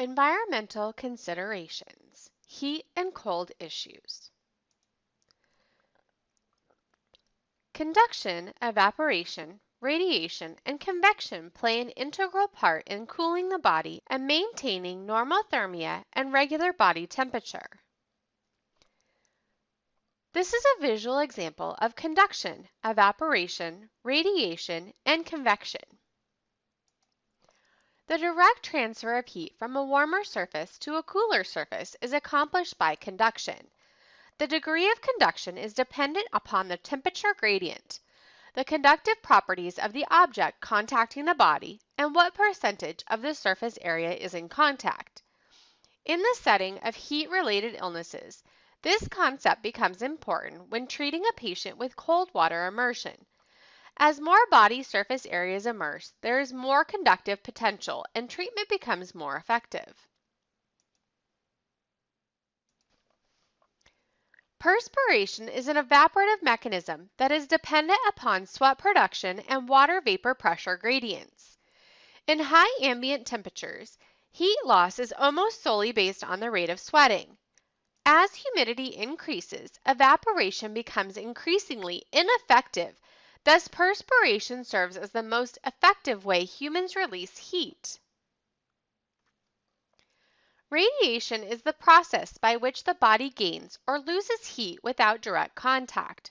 Environmental considerations, heat and cold issues. Conduction, evaporation, radiation, and convection play an integral part in cooling the body and maintaining normothermia and regular body temperature. This is a visual example of conduction, evaporation, radiation, and convection. The direct transfer of heat from a warmer surface to a cooler surface is accomplished by conduction. The degree of conduction is dependent upon the temperature gradient, the conductive properties of the object contacting the body, and what percentage of the surface area is in contact. In the setting of heat-related illnesses, this concept becomes important when treating a patient with cold water immersion. As more body surface area is immersed, there is more conductive potential and treatment becomes more effective. Perspiration is an evaporative mechanism that is dependent upon sweat production and water vapor pressure gradients. In high ambient temperatures, heat loss is almost solely based on the rate of sweating. As humidity increases, evaporation becomes increasingly ineffective. Thus, perspiration serves as the most effective way humans release heat. Radiation is the process by which the body gains or loses heat without direct contact.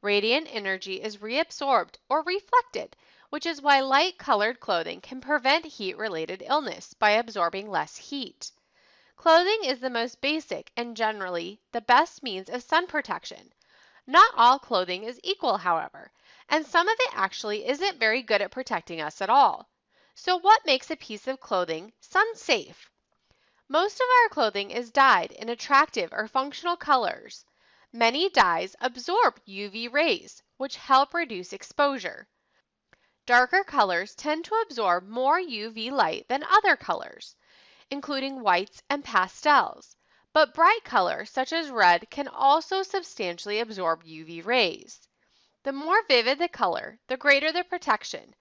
Radiant energy is reabsorbed or reflected, which is why light-colored clothing can prevent heat-related illness by absorbing less heat. Clothing is the most basic and generally the best means of sun protection. Not all clothing is equal, however, and some of it actually isn't very good at protecting us at all. So what makes a piece of clothing sun-safe? Most of our clothing is dyed in attractive or functional colors. Many dyes absorb UV rays, which help reduce exposure. Darker colors tend to absorb more UV light than other colors, including whites and pastels. But bright colors such as red can also substantially absorb UV rays. The more vivid the color, the greater the protection.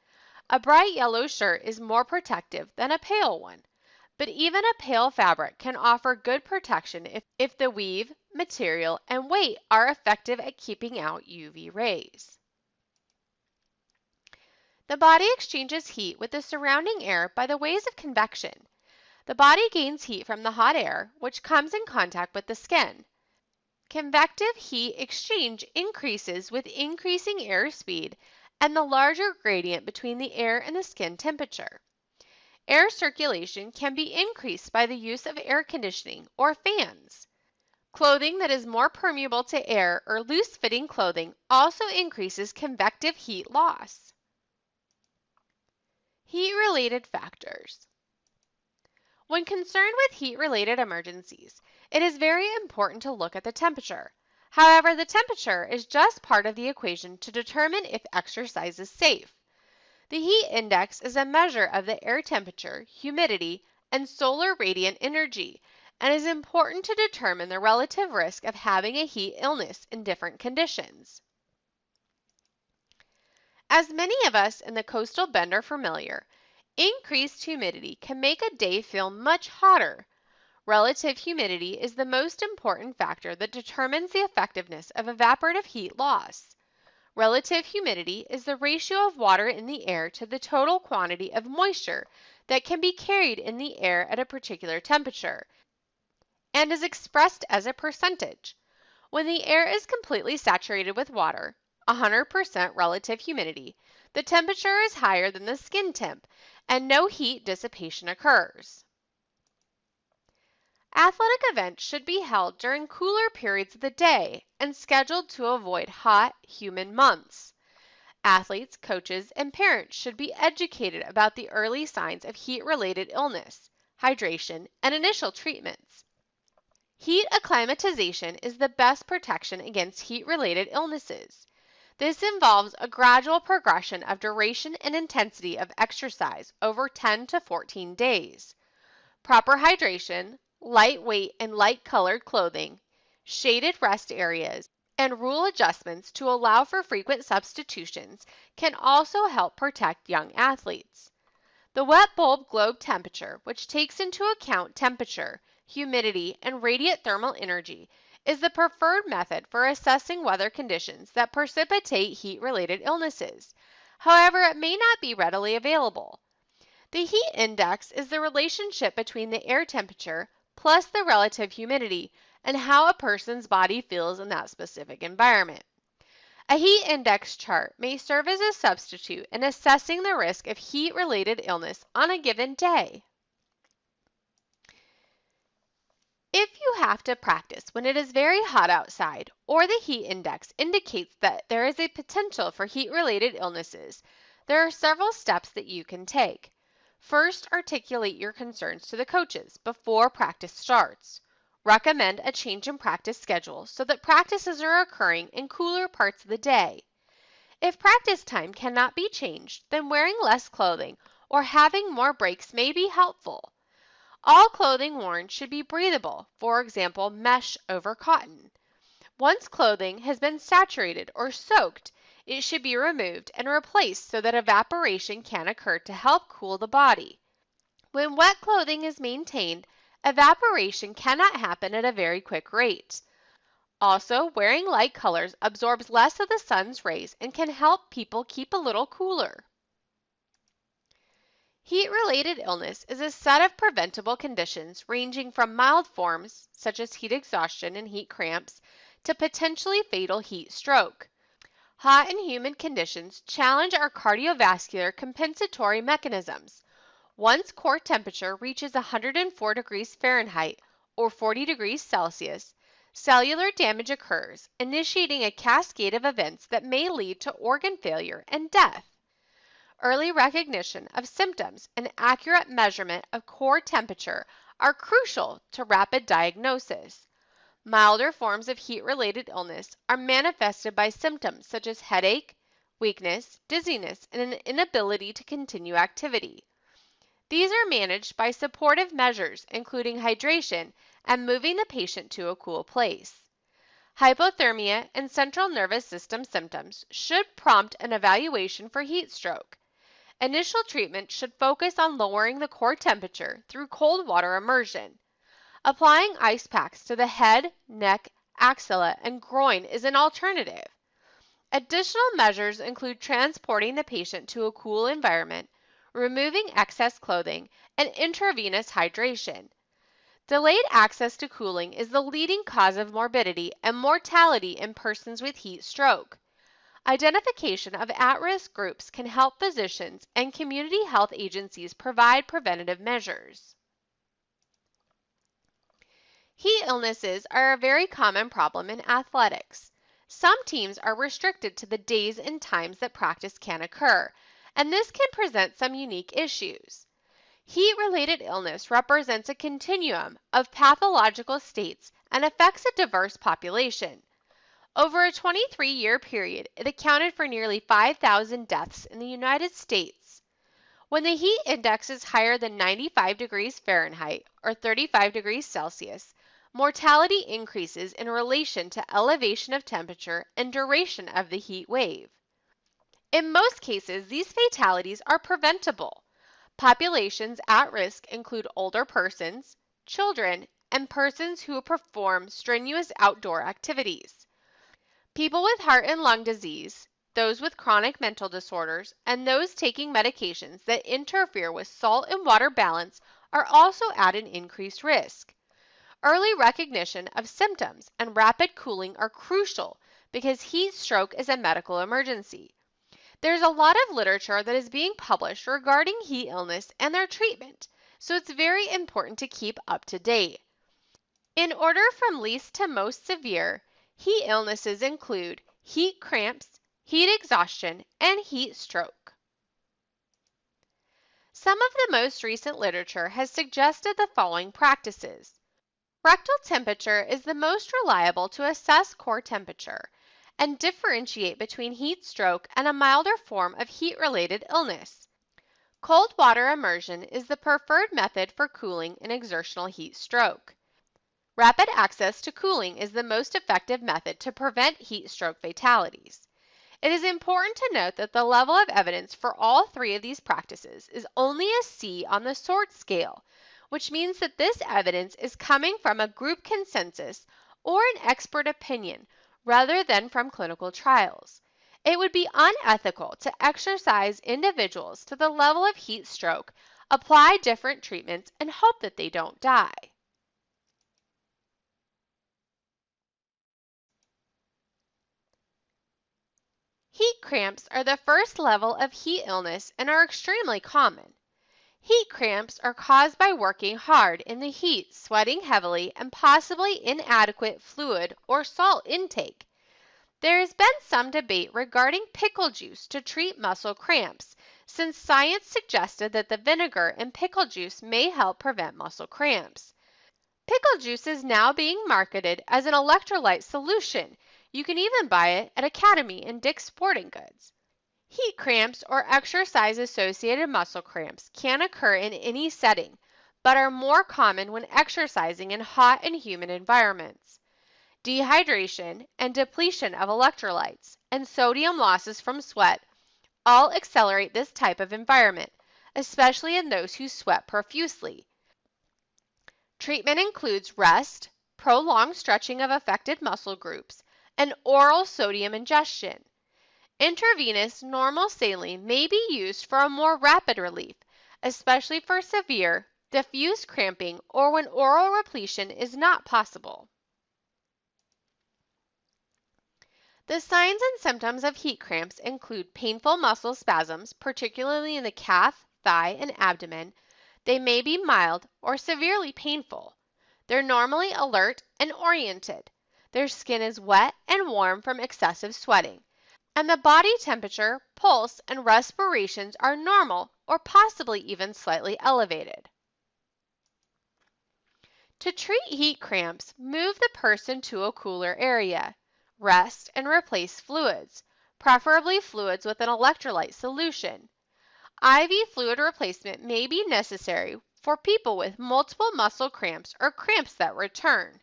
A bright yellow shirt is more protective than a pale one, but even a pale fabric can offer good protection if the weave, material, and weight are effective at keeping out UV rays. The body exchanges heat with the surrounding air by the ways of convection. The body gains heat from the hot air, which comes in contact with the skin. Convective heat exchange increases with increasing air speed and the larger gradient between the air and the skin temperature. Air circulation can be increased by the use of air conditioning or fans. Clothing that is more permeable to air or loose-fitting clothing also increases convective heat loss. Heat-related factors. When concerned with heat-related emergencies, it is very important to look at the temperature. However, the temperature is just part of the equation to determine if exercise is safe. The heat index is a measure of the air temperature, humidity, and solar radiant energy, and is important to determine the relative risk of having a heat illness in different conditions. As many of us in the coastal bend are familiar, increased humidity can make a day feel much hotter. Relative humidity is the most important factor that determines the effectiveness of evaporative heat loss. Relative humidity is the ratio of water in the air to the total quantity of moisture that can be carried in the air at a particular temperature, and is expressed as a percentage. When the air is completely saturated with water, 100% relative humidity, the temperature is higher than the skin temp, and no heat dissipation occurs. Athletic events should be held during cooler periods of the day and scheduled to avoid hot, humid months. Athletes, coaches, and parents should be educated about the early signs of heat-related illness, hydration, and initial treatments. Heat acclimatization is the best protection against heat-related illnesses. This involves a gradual progression of duration and intensity of exercise over 10 to 14 days. Proper hydration, lightweight and light-colored clothing, shaded rest areas, and rule adjustments to allow for frequent substitutions can also help protect young athletes. The wet bulb globe temperature, which takes into account temperature, humidity, and radiant thermal energy, is the preferred method for assessing weather conditions that precipitate heat-related illnesses. However, it may not be readily available. The heat index is the relationship between the air temperature plus the relative humidity and how a person's body feels in that specific environment. A heat index chart may serve as a substitute in assessing the risk of heat-related illness on a given day. If you have to practice when it is very hot outside or the heat index indicates that there is a potential for heat-related illnesses, there are several steps that you can take. First, articulate your concerns to the coaches before practice starts. Recommend a change in practice schedule so that practices are occurring in cooler parts of the day. If practice time cannot be changed, then wearing less clothing or having more breaks may be helpful. All clothing worn should be breathable, for example, mesh over cotton. Once clothing has been saturated or soaked, it should be removed and replaced so that evaporation can occur to help cool the body. When wet clothing is maintained, evaporation cannot happen at a very quick rate. Also, wearing light colors absorbs less of the sun's rays and can help people keep a little cooler. Heat-related illness is a set of preventable conditions ranging from mild forms, such as heat exhaustion and heat cramps, to potentially fatal heat stroke. Hot and humid conditions challenge our cardiovascular compensatory mechanisms. Once core temperature reaches 104 degrees Fahrenheit or 40 degrees Celsius, cellular damage occurs, initiating a cascade of events that may lead to organ failure and death. Early recognition of symptoms and accurate measurement of core temperature are crucial to rapid diagnosis. Milder forms of heat-related illness are manifested by symptoms such as headache, weakness, dizziness, and an inability to continue activity. These are managed by supportive measures including hydration and moving the patient to a cool place. Hypothermia and central nervous system symptoms should prompt an evaluation for heat stroke. Initial treatment should focus on lowering the core temperature through cold water immersion. Applying ice packs to the head, neck, axilla, and groin is an alternative. Additional measures include transporting the patient to a cool environment, removing excess clothing, and intravenous hydration. Delayed access to cooling is the leading cause of morbidity and mortality in persons with heat stroke. Identification of at-risk groups can help physicians and community health agencies provide preventative measures. Heat illnesses are a very common problem in athletics. Some teams are restricted to the days and times that practice can occur, and this can present some unique issues. Heat-related illness represents a continuum of pathological states and affects a diverse population. Over a 23-year period, it accounted for nearly 5,000 deaths in the United States. When the heat index is higher than 95 degrees Fahrenheit or 35 degrees Celsius, mortality increases in relation to elevation of temperature and duration of the heat wave. In most cases, these fatalities are preventable. Populations at risk include older persons, children, and persons who perform strenuous outdoor activities. People with heart and lung disease, those with chronic mental disorders, and those taking medications that interfere with salt and water balance are also at an increased risk. Early recognition of symptoms and rapid cooling are crucial because heat stroke is a medical emergency. There's a lot of literature that is being published regarding heat illness and their treatment, so it's very important to keep up to date. In order from least to most severe, heat illnesses include heat cramps, heat exhaustion, and heat stroke. Some of the most recent literature has suggested the following practices. Rectal temperature is the most reliable to assess core temperature and differentiate between heat stroke and a milder form of heat-related illness. Cold water immersion is the preferred method for cooling an exertional heat stroke. Rapid access to cooling is the most effective method to prevent heat stroke fatalities. It is important to note that the level of evidence for all three of these practices is only a C on the SORT scale, which means that this evidence is coming from a group consensus or an expert opinion rather than from clinical trials. It would be unethical to exercise individuals to the level of heat stroke, apply different treatments, and hope that they don't die. Heat cramps are the first level of heat illness and are extremely common. Heat cramps are caused by working hard in the heat, sweating heavily, and possibly inadequate fluid or salt intake. There has been some debate regarding pickle juice to treat muscle cramps, since science suggested that the vinegar in pickle juice may help prevent muscle cramps. Pickle juice is now being marketed as an electrolyte solution. You can even buy it at Academy and Dick's Sporting Goods. Heat cramps or exercise-associated muscle cramps can occur in any setting, but are more common when exercising in hot and humid environments. Dehydration and depletion of electrolytes and sodium losses from sweat all accelerate this type of environment, especially in those who sweat profusely. Treatment includes rest, prolonged stretching of affected muscle groups, and oral sodium ingestion. Intravenous normal saline may be used for a more rapid relief, especially for severe, diffuse cramping or when oral repletion is not possible. The signs and symptoms of heat cramps include painful muscle spasms, particularly in the calf, thigh, and abdomen. They may be mild or severely painful. They're normally alert and oriented. Their skin is wet and warm from excessive sweating, and the body temperature, pulse, and respirations are normal or possibly even slightly elevated. To treat heat cramps, move the person to a cooler area. Rest and replace fluids, preferably fluids with an electrolyte solution. IV fluid replacement may be necessary for people with multiple muscle cramps or cramps that return.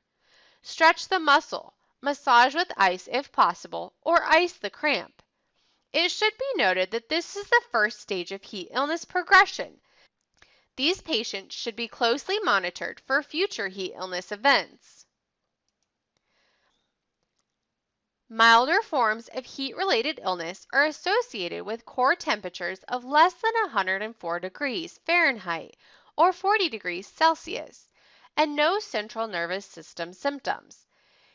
Stretch the muscle, massage with ice if possible, or ice the cramp. It should be noted that this is the first stage of heat illness progression. These patients should be closely monitored for future heat illness events. Milder forms of heat-related illness are associated with core temperatures of less than 104 degrees Fahrenheit or 40 degrees Celsius, and no central nervous system symptoms.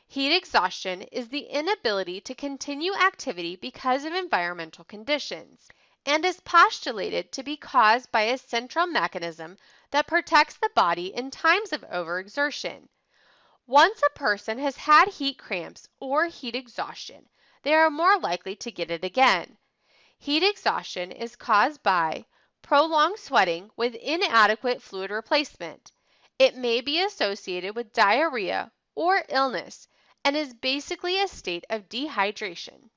Heat exhaustion is the inability to continue activity because of environmental conditions, and is postulated to be caused by a central mechanism that protects the body in times of overexertion. Once a person has had heat cramps or heat exhaustion, they are more likely to get it again. Heat exhaustion is caused by prolonged sweating with inadequate fluid replacement. It may be associated with diarrhea or illness and is basically a state of dehydration.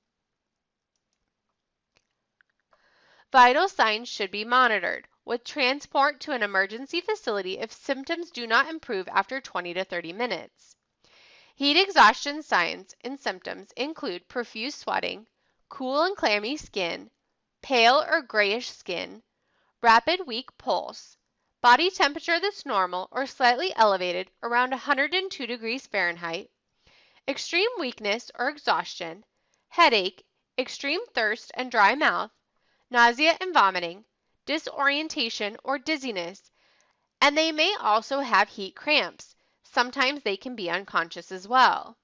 Vital signs should be monitored, with transport to an emergency facility if symptoms do not improve after 20 to 30 minutes. Heat exhaustion signs and symptoms include profuse sweating, cool and clammy skin, pale or grayish skin, rapid weak pulse, body temperature that's normal or slightly elevated around 102 degrees Fahrenheit, extreme weakness or exhaustion, headache, extreme thirst and dry mouth, nausea and vomiting, disorientation or dizziness, and they may also have heat cramps. Sometimes they can be unconscious as well.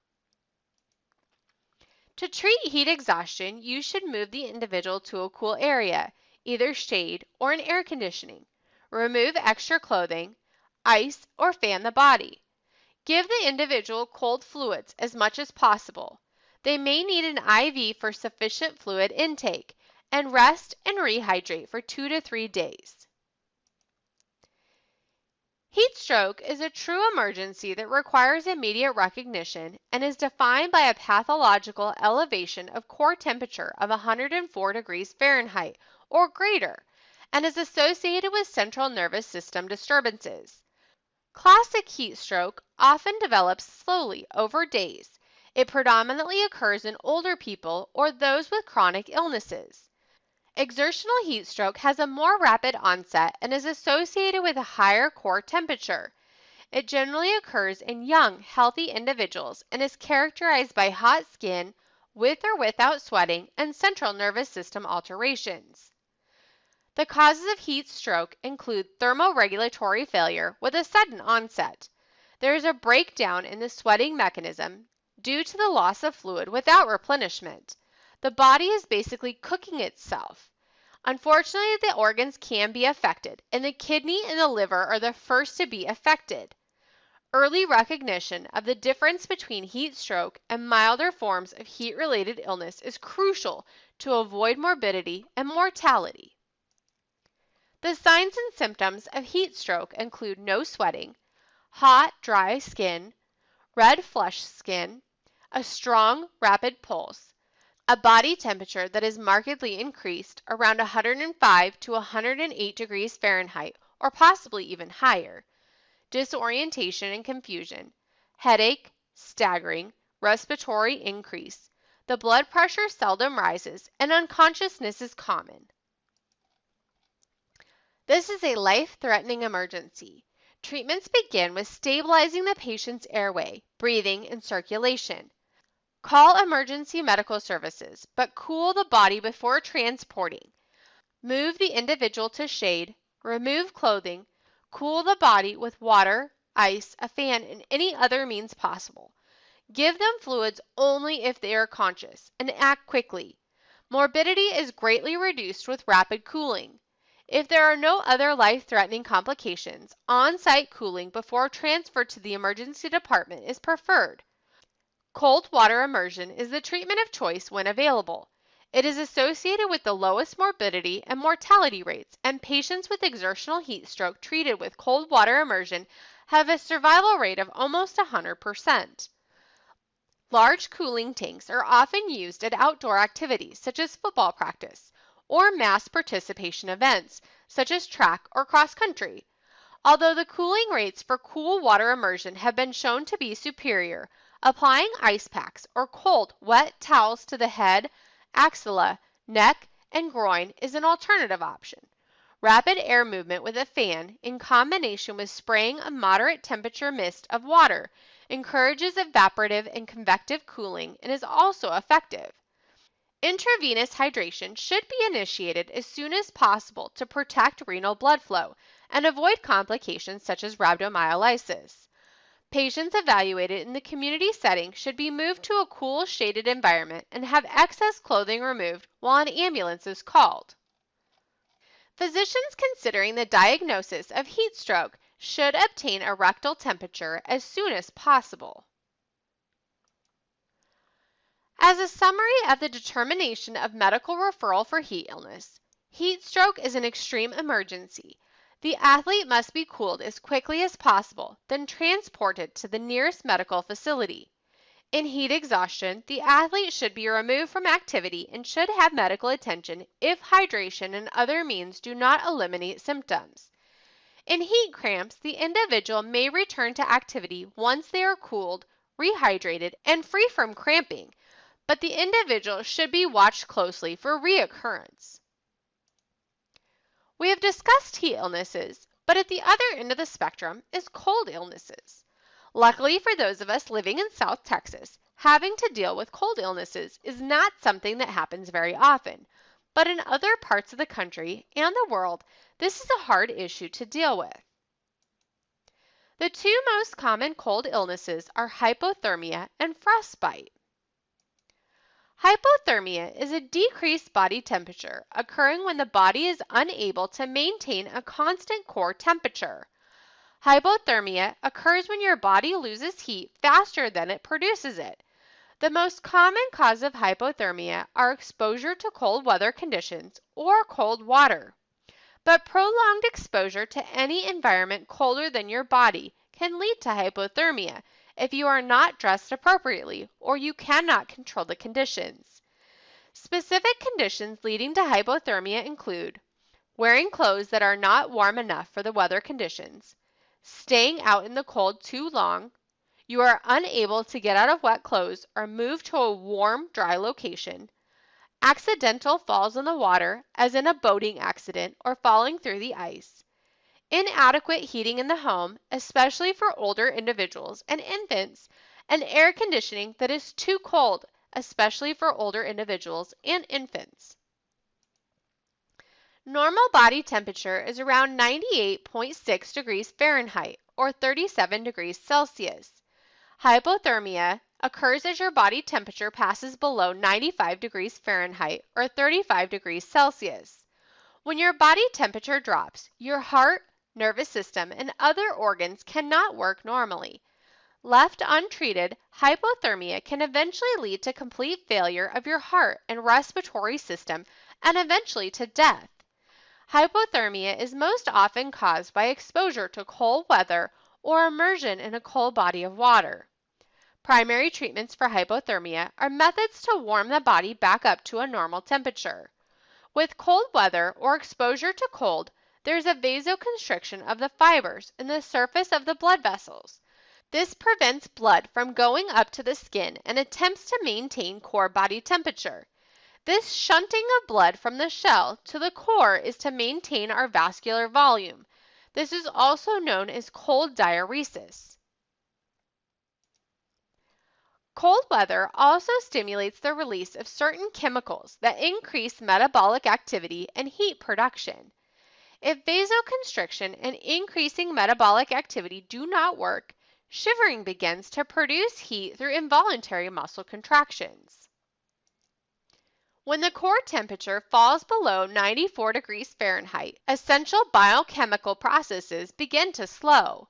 To treat heat exhaustion, you should move the individual to a cool area, either shade or in air conditioning. Remove extra clothing, ice, or fan the body. Give the individual cold fluids as much as possible. They may need an IV for sufficient fluid intake, and rest and rehydrate for 2 to 3 days. Heat stroke is a true emergency that requires immediate recognition and is defined by a pathological elevation of core temperature of 104 degrees Fahrenheit or greater, and is associated with central nervous system disturbances. Classic heat stroke often develops slowly over days. It predominantly occurs in older people or those with chronic illnesses. Exertional heat stroke has a more rapid onset and is associated with a higher core temperature. It generally occurs in young, healthy individuals and is characterized by hot skin, with or without sweating, and central nervous system alterations. The causes of heat stroke include thermoregulatory failure with a sudden onset. There is a breakdown in the sweating mechanism due to the loss of fluid without replenishment. The body is basically cooking itself. Unfortunately, the organs can be affected, and the kidney and the liver are the first to be affected. Early recognition of the difference between heat stroke and milder forms of heat-related illness is crucial to avoid morbidity and mortality. The signs and symptoms of heat stroke include no sweating, hot, dry skin, red flushed skin, a strong, rapid pulse, a body temperature that is markedly increased around 105 to 108 degrees Fahrenheit or possibly even higher, disorientation and confusion, headache, staggering, respiratory increase. The blood pressure seldom rises and unconsciousness is common. This is a life-threatening emergency. Treatments begin with stabilizing the patient's airway, breathing, and circulation. Call emergency medical services, but cool the body before transporting. Move the individual to shade, remove clothing, cool the body with water, ice, a fan, and any other means possible. Give them fluids only if they are conscious, and act quickly. Morbidity is greatly reduced with rapid cooling. If there are no other life-threatening complications, on-site cooling before transfer to the emergency department is preferred. Cold water immersion is the treatment of choice when available. It is associated with the lowest morbidity and mortality rates, and patients with exertional heat stroke treated with cold water immersion have a survival rate of almost 100%. Large cooling tanks are often used at outdoor activities such as football practice or mass participation events such as track or cross country. Although the cooling rates for cool water immersion have been shown to be superior, applying ice packs or cold, wet towels to the head, axilla, neck, and groin is an alternative option. Rapid air movement with a fan in combination with spraying a moderate temperature mist of water encourages evaporative and convective cooling and is also effective. Intravenous hydration should be initiated as soon as possible to protect renal blood flow and avoid complications such as rhabdomyolysis. Patients evaluated in the community setting should be moved to a cool, shaded environment and have excess clothing removed while an ambulance is called. Physicians considering the diagnosis of heat stroke should obtain a rectal temperature as soon as possible. As a summary of the determination of medical referral for heat illness, heat stroke is an extreme emergency. The athlete must be cooled as quickly as possible, then transported to the nearest medical facility. In heat exhaustion, the athlete should be removed from activity and should have medical attention if hydration and other means do not eliminate symptoms. In heat cramps, the individual may return to activity once they are cooled, rehydrated, and free from cramping, but the individual should be watched closely for reoccurrence. We have discussed heat illnesses, but at the other end of the spectrum is cold illnesses. Luckily for those of us living in South Texas, having to deal with cold illnesses is not something that happens very often, but in other parts of the country and the world, this is a hard issue to deal with. The two most common cold illnesses are hypothermia and frostbite. Hypothermia is a decreased body temperature occurring when the body is unable to maintain a constant core temperature. Hypothermia occurs when your body loses heat faster than it produces it. The most common cause of hypothermia are exposure to cold weather conditions or cold water. But prolonged exposure to any environment colder than your body can lead to hypothermia if you are not dressed appropriately or you cannot control the conditions. Specific conditions leading to hypothermia include wearing clothes that are not warm enough for the weather conditions, staying out in the cold too long, You are unable to get out of wet clothes or move to a warm, dry location. Accidental falls in the water, as in a boating accident or falling through the ice. Inadequate heating in the home, especially for older individuals and infants, and air conditioning that is too cold, especially for older individuals and infants. Normal body temperature is around 98.6 degrees Fahrenheit or 37 degrees Celsius. Hypothermia occurs as your body temperature passes below 95 degrees Fahrenheit or 35 degrees Celsius. When your body temperature drops, your heart, nervous system, and other organs cannot work normally. Left untreated, hypothermia can eventually lead to complete failure of your heart and respiratory system and eventually to death. Hypothermia is most often caused by exposure to cold weather or immersion in a cold body of water. Primary treatments for hypothermia are methods to warm the body back up to a normal temperature. With cold weather or exposure to cold, there is a vasoconstriction of the fibers in the surface of the blood vessels. This prevents blood from going up to the skin and attempts to maintain core body temperature. This shunting of blood from the shell to the core is to maintain our vascular volume. This is also known as cold diuresis. Cold weather also stimulates the release of certain chemicals that increase metabolic activity and heat production. If vasoconstriction and increasing metabolic activity do not work, shivering begins to produce heat through involuntary muscle contractions. When the core temperature falls below 94 degrees Fahrenheit, essential biochemical processes begin to slow.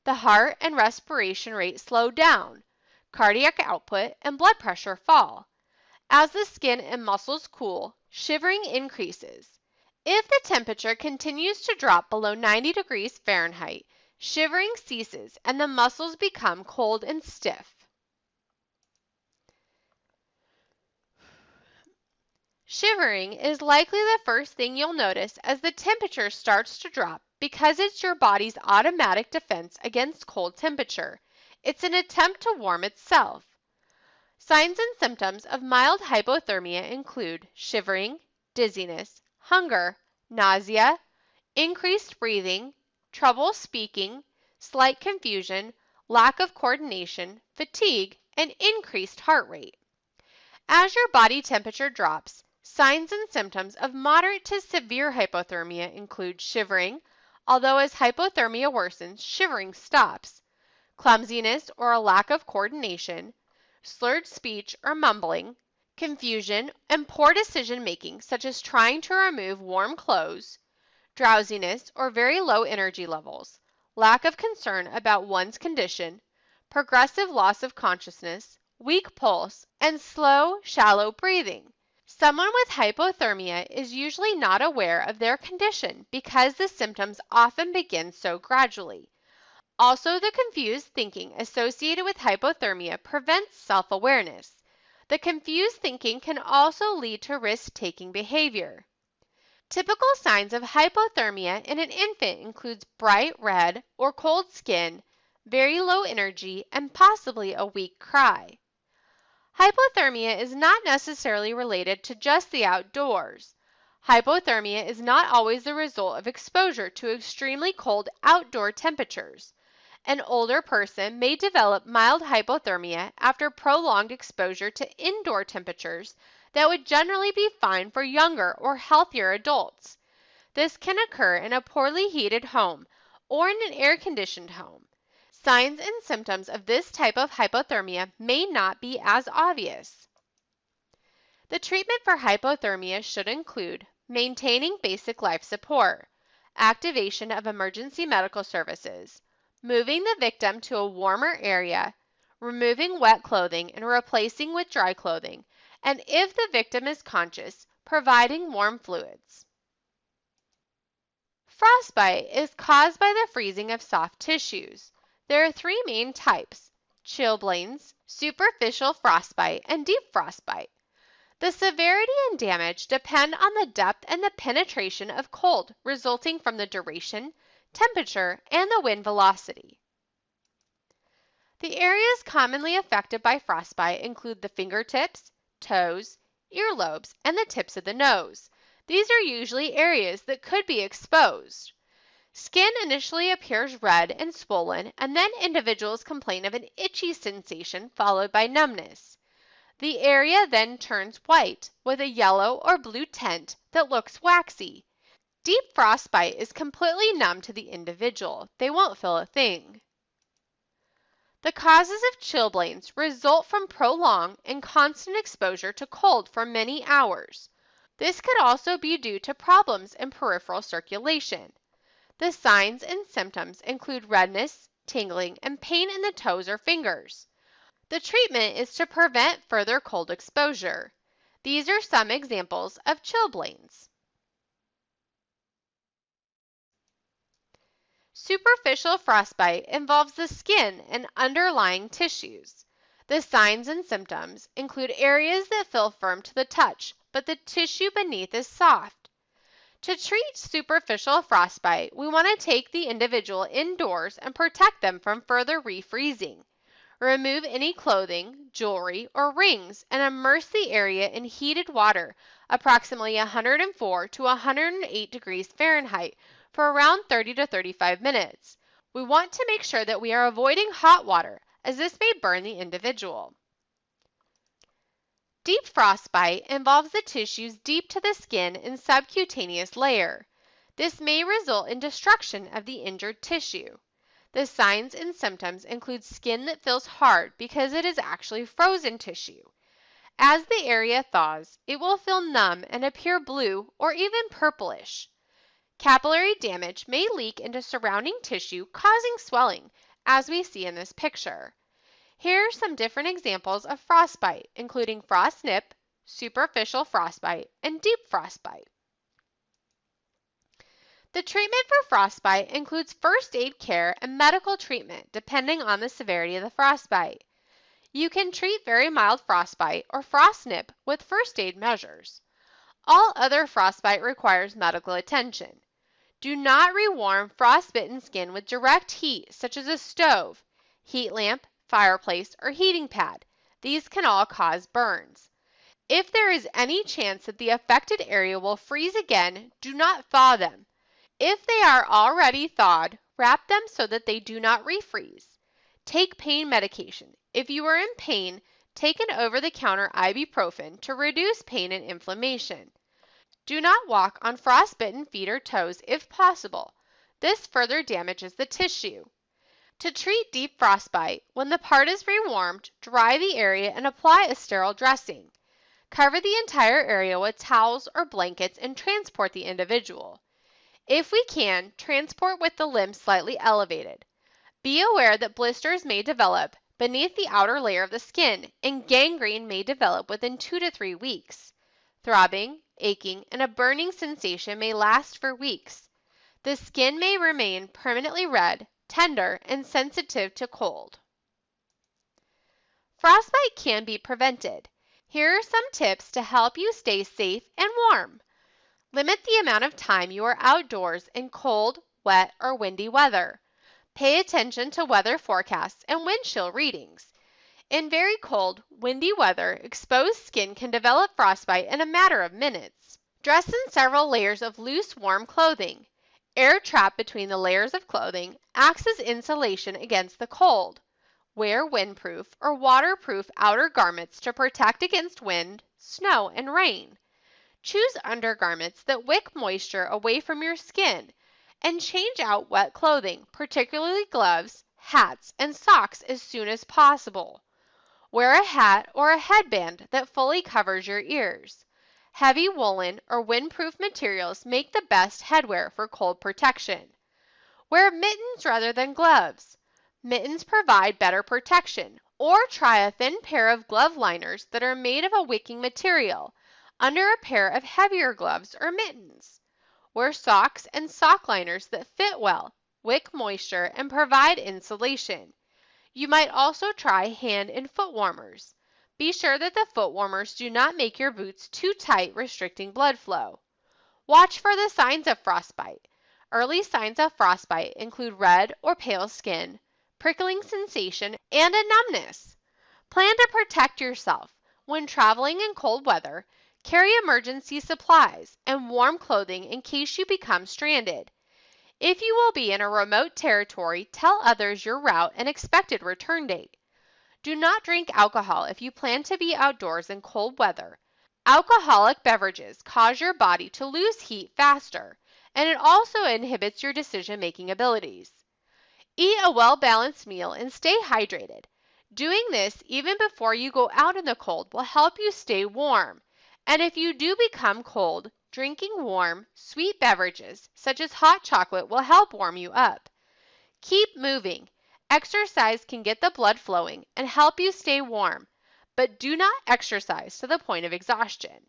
The heart and respiration rate slow down. Cardiac output and blood pressure fall. As the skin and muscles cool, shivering increases. If the temperature continues to drop below 90 degrees Fahrenheit, shivering ceases and the muscles become cold and stiff. Shivering is likely the first thing you'll notice as the temperature starts to drop because it's your body's automatic defense against cold temperature. It's an attempt to warm itself. Signs and symptoms of mild hypothermia include shivering, dizziness, hunger, nausea, increased breathing, trouble speaking, slight confusion, lack of coordination, fatigue, and increased heart rate. As your body temperature drops, signs and symptoms of moderate to severe hypothermia include shivering, although as hypothermia worsens, shivering stops, clumsiness or a lack of coordination, slurred speech or mumbling, confusion and poor decision making such as trying to remove warm clothes, drowsiness or very low energy levels, lack of concern about one's condition, progressive loss of consciousness, weak pulse, and slow, shallow breathing. Someone with hypothermia is usually not aware of their condition because the symptoms often begin so gradually. Also, the confused thinking associated with hypothermia prevents self-awareness. The confused thinking can also lead to risk-taking behavior. Typical signs of hypothermia in an infant includes bright red or cold skin, very low energy, and possibly a weak cry. Hypothermia is not necessarily related to just the outdoors. Hypothermia is not always the result of exposure to extremely cold outdoor temperatures. An older person may develop mild hypothermia after prolonged exposure to indoor temperatures that would generally be fine for younger or healthier adults. This can occur in a poorly heated home or in an air-conditioned home. Signs and symptoms of this type of hypothermia may not be as obvious. The treatment for hypothermia should include maintaining basic life support, activation of emergency medical services, moving the victim to a warmer area, removing wet clothing and replacing with dry clothing, and if the victim is conscious, providing warm fluids. Frostbite is caused by the freezing of soft tissues. There are three main types: chilblains, superficial frostbite, and deep frostbite. The severity and damage depend on the depth and the penetration of cold resulting from the duration, temperature, and the wind velocity. The areas commonly affected by frostbite include the fingertips, toes, earlobes, and the tips of the nose. These are usually areas that could be exposed. Skin initially appears red and swollen, and then individuals complain of an itchy sensation followed by numbness. The area then turns white with a yellow or blue tint that looks waxy. Deep frostbite is completely numb to the individual. They won't feel a thing. The causes of chilblains result from prolonged and constant exposure to cold for many hours. This could also be due to problems in peripheral circulation. The signs and symptoms include redness, tingling, and pain in the toes or fingers. The treatment is to prevent further cold exposure. These are some examples of chilblains. Superficial frostbite involves the skin and underlying tissues. The signs and symptoms include areas that feel firm to the touch, but the tissue beneath is soft. To treat superficial frostbite, we want to take the individual indoors and protect them from further refreezing. Remove any clothing, jewelry, or rings and immerse the area in heated water, approximately 104 to 108 degrees Fahrenheit, for around 30 to 35 minutes. We want to make sure that we are avoiding hot water, as this may burn the individual. Deep frostbite involves the tissues deep to the skin and subcutaneous layer. This may result in destruction of the injured tissue. The signs and symptoms include skin that feels hard because it is actually frozen tissue. As the area thaws, it will feel numb and appear blue or even purplish. Capillary damage may leak into surrounding tissue, causing swelling, as we see in this picture. Here are some different examples of frostbite, including frost nip, superficial frostbite, and deep frostbite. The treatment for frostbite includes first aid care and medical treatment depending on the severity of the frostbite. You can treat very mild frostbite or frost nip with first aid measures. All other frostbite requires medical attention. Do not rewarm frostbitten skin with direct heat, such as a stove, heat lamp, fireplace, or heating pad. These can all cause burns. If there is any chance that the affected area will freeze again, do not thaw them. If they are already thawed, wrap them so that they do not refreeze. Take pain medication. If you are in pain, take an over-the-counter ibuprofen to reduce pain and inflammation. Do not walk on frostbitten feet or toes if possible. This further damages the tissue. To treat deep frostbite, when the part is rewarmed, dry the area and apply a sterile dressing. Cover the entire area with towels or blankets and transport the individual. If we can, transport with the limbs slightly elevated. Be aware that blisters may develop beneath the outer layer of the skin, and gangrene may develop within 2 to 3 weeks. Throbbing, aching, and a burning sensation may last for weeks. The skin may remain permanently red, tender, and sensitive to cold. Frostbite can be prevented. Here are some tips to help you stay safe and warm. Limit the amount of time you are outdoors in cold, wet, or windy weather. Pay attention to weather forecasts and wind chill readings. In very cold, windy weather, exposed skin can develop frostbite in a matter of minutes. Dress in several layers of loose, warm clothing. Air trapped between the layers of clothing acts as insulation against the cold. Wear windproof or waterproof outer garments to protect against wind, snow, and rain. Choose undergarments that wick moisture away from your skin, and change out wet clothing, particularly gloves, hats, and socks as soon as possible. Wear a hat or a headband that fully covers your ears. Heavy woolen or windproof materials make the best headwear for cold protection. Wear mittens rather than gloves. Mittens provide better protection, or try a thin pair of glove liners that are made of a wicking material under a pair of heavier gloves or mittens. Wear socks and sock liners that fit well, wick moisture, and provide insulation. You might also try hand and foot warmers. Be sure that the foot warmers do not make your boots too tight, restricting blood flow. Watch for the signs of frostbite. Early signs of frostbite include red or pale skin, prickling sensation, and a numbness. Plan to protect yourself. When traveling in cold weather, carry emergency supplies and warm clothing in case you become stranded. If you will be in a remote territory, tell others your route and expected return date. Do not drink alcohol if you plan to be outdoors in cold weather. Alcoholic beverages cause your body to lose heat faster, and it also inhibits your decision-making abilities. Eat a well-balanced meal and stay hydrated. Doing this even before you go out in the cold will help you stay warm. And if you do become cold, drinking warm, sweet beverages such as hot chocolate will help warm you up. Keep moving. Exercise can get the blood flowing and help you stay warm, but do not exercise to the point of exhaustion.